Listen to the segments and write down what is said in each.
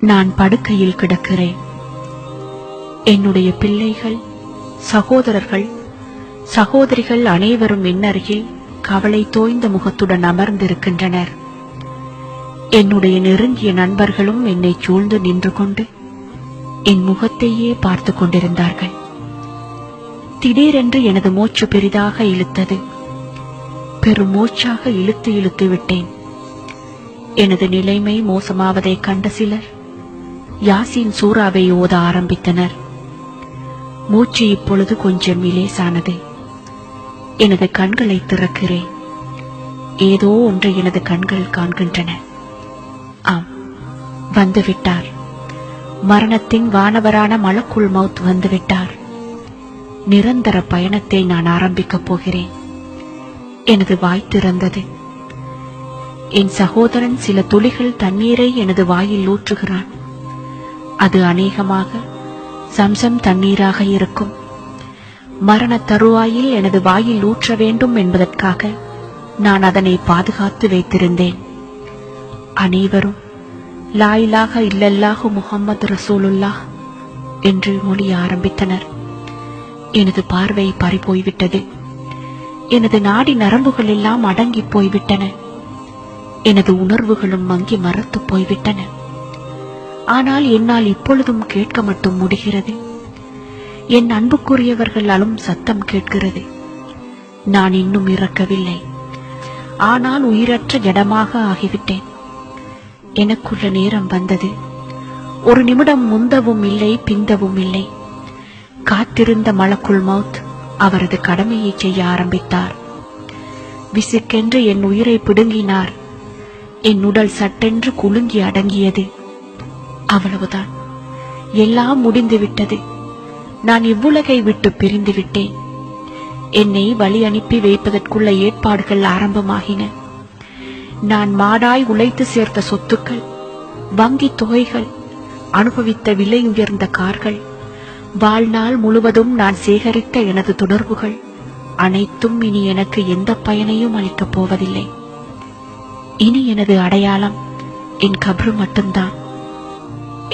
நான் படுக்கையில் கிடக்கிறேன். என்னுடைய பிள்ளைகள், சகோதரர்கள், சகோதரிகள் அனைவரும் என்னருகில் கவலை தோய்ந்த முகத்துடன் அமர்ந்திருக்கின்றனர். என்னுடைய நெருங்கிய நண்பர்களும் என்னை சூழ்ந்து நின்று கொண்டு என் முகத்தையே பார்த்து கொண்டிருந்தார்கள். திடீரென்று எனது மூச்சு பெரிதாக இழுத்தது. பெருமூச்சாக இழுத்து இழுத்து விட்டேன். எனது நிலைமை மோசமாவதைக் கண்ட சிலர் யாசின் சூறாவை ஓத ஆரம்பித்தனர். மூச்சு இப்பொழுது கொஞ்சம் இலேசானது. எனது கண்களை திறக்கிறேன். ஏதோ ஒன்று எனது கண்கள் காண்கின்றன. ஆம், வந்துவிட்டார். மரணத்தின் வானவரான மலக்குல் மௌத் வந்துவிட்டார். நிரந்தர பயணத்தை நான் ஆரம்பிக்கப் போகிறேன். எனது வாய் திறந்தது. என் சகோதரன் சில துளிகள் தண்ணீரை எனது வாயில் ஊற்றுகிறான். அது அநேகமாக சம்சம் தண்ணீராக இருக்கும். மரண தருவாயில் எனது வாயில் ஊற்ற வேண்டும் என்பதற்காக நான் அதனை பாதுகாத்து வைத்திருந்தேன். அனைவரும் லா இலாஹ இல்லல்லாஹு முஹம்மது ரசூலுல்லாஹ் என்று மொழிய ஆரம்பித்தனர். எனது பார்வை பறிபோய்விட்டது. எனது நாடி நரம்புகள் எல்லாம் அடங்கி போய்விட்டன. எனது உணர்வுகளும் மங்கி மறத்து போய்விட்டன. ஆனால் என்னால் இப்பொழுதும் கேட்க மட்டும் முடிகிறது. என் அன்புக்குரியவர்கள் அழும் சத்தம் கேட்கிறது. நான் இன்னும் இறக்கவில்லை. ஆனால் உயிரற்ற ஜடமாக ஆகிவிட்டேன். எனக்குள்ள நேரம் வந்தது. ஒரு நிமிடம் முந்தவும் இல்லை, பிந்தவும் இல்லை. காத்திருந்த மலக்குல் மௌத் அவரது கடமையை செய்ய ஆரம்பித்தார். விசுக்கென்று என் உயிரை பிடுங்கினார். என் உடல் சட்டென்று குலுங்கி அடங்கியது. அவ்வளவுதான், எல்லாம் முடிந்துவிட்டது. நான் இவ்வுலகை விட்டு பிரிந்து விட்டேன். என்னை வழி அனுப்பி வைப்பதற்குள்ள ஏற்பாடுகள் ஆரம்பமாகின. நான் மாடாய் உழைத்து சேர்த்த சொத்துக்கள், வங்கி தொகைகள், அனுபவித்த விலை உயர்ந்த கார்கள், வாழ்நாள் முழுவதும் நான் சேகரித்த எனது தொடர்புகள் அனைத்தும் இனி எனக்கு எந்த பயனையும் அளிக்கப் போவதில்லை. இனி எனது அடையாளம் என் கப்ரு மட்டும்தான்.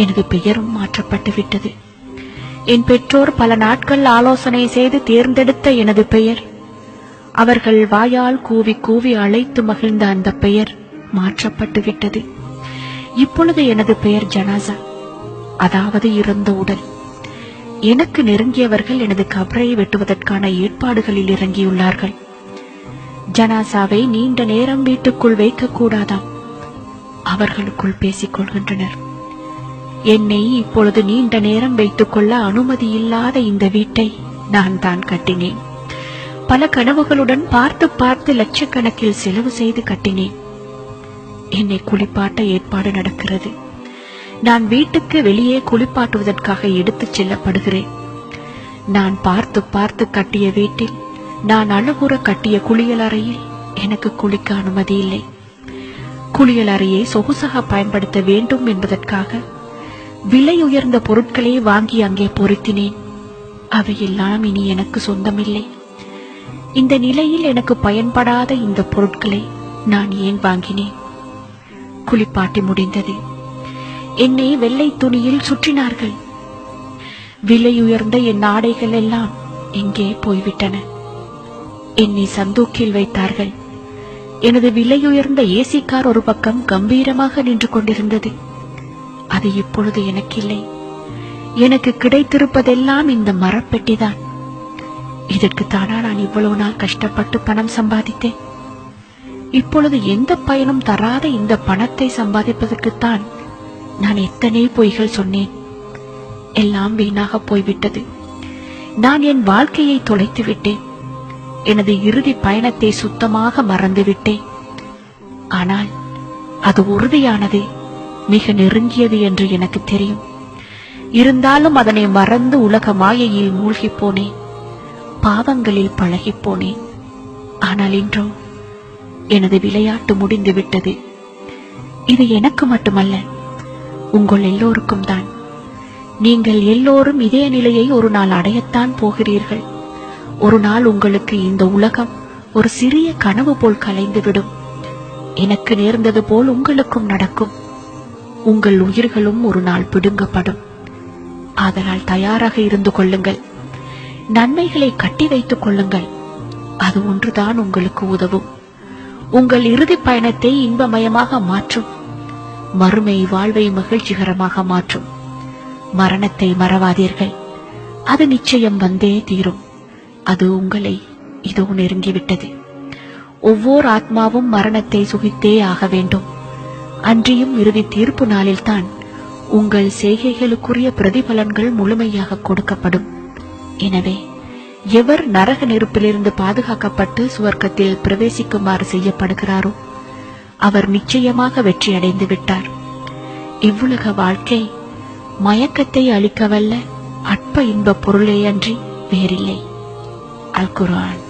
எனது பெயரும் மாற்றப்பட்டு விட்டது. என் பெற்றோர் பல நாட்கள் ஆலோசனை செய்து தேர்ந்தெடுத்த எனது பெயர், அவர்கள் வாயால் கூவி கூவி அழைத்து மகிழ்ந்த அந்த பெயர் மாற்றப்பட்டு விட்டது. இப்பொழுது எனது பெயர் ஜனாசா, அதாவது இறந்த உடல். எனக்கு நெருங்கியவர்கள் எனது கபரை வெட்டுவதற்கான ஏற்பாடுகளில் இறங்கியுள்ளார்கள். ஜனாசாவை நீண்ட நேரம் வீட்டுக்குள் வைக்கக்கூடாதாம். அவர்களுக்குள் பேசிக் கொள்கின்றனர். என்னை இப்பொழுது நீண்ட நேரம் வைத்துக் கொள்ள அனுமதி இல்லாத இந்த வீட்டை நான் தான் கட்டினேன். பல கனவுகளுடன் பார்த்து பார்த்து லட்சக்கணக்கில் செலவு செய்து கட்டினேன். என்னை குளிப்பாட்ட ஏற்பாடு நடக்கிறது. நான் வீட்டுக்கு வெளியே குளிப்பாட்டுவதற்காக எடுத்துச் செல்லப்படுகிறேன். நான் பார்த்து பார்த்து கட்டிய வீட்டில், நான் அழகுற கட்டிய குளியல் அறையில் எனக்கு குளிக்க அனுமதி இல்லை. குளியல் அறையை சொகுசாக பயன்படுத்த வேண்டும் என்பதற்காக விலை உயர்ந்த பொருட்களை வாங்கி அங்கே பொருத்தினேன். அவையெல்லாம் இனி எனக்கு சொந்தமில்லை. இந்த நிலையில் எனக்கு பயன்படாத இந்த பொருட்களை நான் ஏன் வாங்கினேன்? குளிப்பாட்டி முடிந்தது. என்னை வெள்ளை துணியில் சுற்றினார்கள். விலை உயர்ந்த என் ஆடைகள் எல்லாம் எங்கே போய்விட்டன? என்னை சந்தூக்கில் வைத்தார்கள். எனது விலை உயர்ந்த ஏசி கார் ஒரு பக்கம் கம்பீரமாக நின்று கொண்டிருந்தது. அது இப்பொழுது எனக்கில்லை. எனக்கு கிடைத்திருப்பதெல்லாம் இந்த மரப்பெட்டிதான். இதற்குத்தானா நான் இவ்வளவு நாள் கஷ்டப்பட்டு பணம் சம்பாதித்தேன்? இப்பொழுது எந்த பயனும் தராத இந்த பணத்தை சம்பாதிப்பதற்குத்தான் நான் எத்தனை பொய்கள் சொன்னேன். எல்லாம் வீணாக போய்விட்டது. நான் என் வாழ்க்கையை தொலைத்து விட்டேன். எனது இறுதி பயணத்தை சுத்தமாக மறந்துவிட்டேன். ஆனால் அது உறுதியானது, மிக நெருங்கியது என்று எனக்கு தெரியும். இருந்தாலும் அதனை மறந்து உலக மாயையில் மூழ்கி போனேன். பாவங்களில் பழகி போனேன். ஆனால் இன்றோ எனது விளையாட்டு முடிந்து விட்டது. இது எனக்கு மட்டுமல்ல, உங்கள் எல்லோருக்கும் தான். நீங்கள் எல்லோரும் இதே நிலையை ஒரு நாள் அடையத்தான் போகிறீர்கள். ஒரு நாள் உங்களுக்கு இந்த உலகம் ஒரு சிறிய கனவு போல் கலைந்துவிடும். எனக்கு நேர்ந்தது போல் உங்களுக்கும் நடக்கும். உங்கள் உயிர்களும் ஒரு நாள் பிடுங்கப்படும். ஆதலால் தயாராக இருந்து கொள்ளுங்கள். நன்மைகளை கட்டி வைத்துக் கொள்ளுங்கள். அது ஒன்றுதான் உங்களுக்கு உதவும். உங்கள் இறுதி பயணத்தை இன்பமயமாக மாற்றும். மறுமை வாழ்வை மகிழ்ச்சிகரமாக மாற்றும். மரணத்தை மறவாதீர்கள். அது நிச்சயம் வந்தே தீரும். அது உங்களை இதோ நெருங்கிவிட்டது. ஒவ்வொரு ஆத்மாவும் மரணத்தை சுகித்தே ஆக வேண்டும். அன்றியும் இறுதி தீர்ப்பு நாளில்தான் உங்கள் செய்கைகளுக்குரிய பிரதிபலன்கள் முழுமையாக கொடுக்கப்படும். எனவே எவர் நரக நெருப்பிலிருந்து பாதுகாக்கப்பட்டு சுவர்க்கத்தில் பிரவேசிக்குமாறு செய்யப்படுகிறாரோ அவர் நிச்சயமாக வெற்றி அடைந்து விட்டார். இவ்வுலக வாழ்க்கை மயக்கத்தை அளிக்கவல்ல அற்ப இன்ப பொருளே அன்றி வேறில்லை. அல் குர்ஆன்.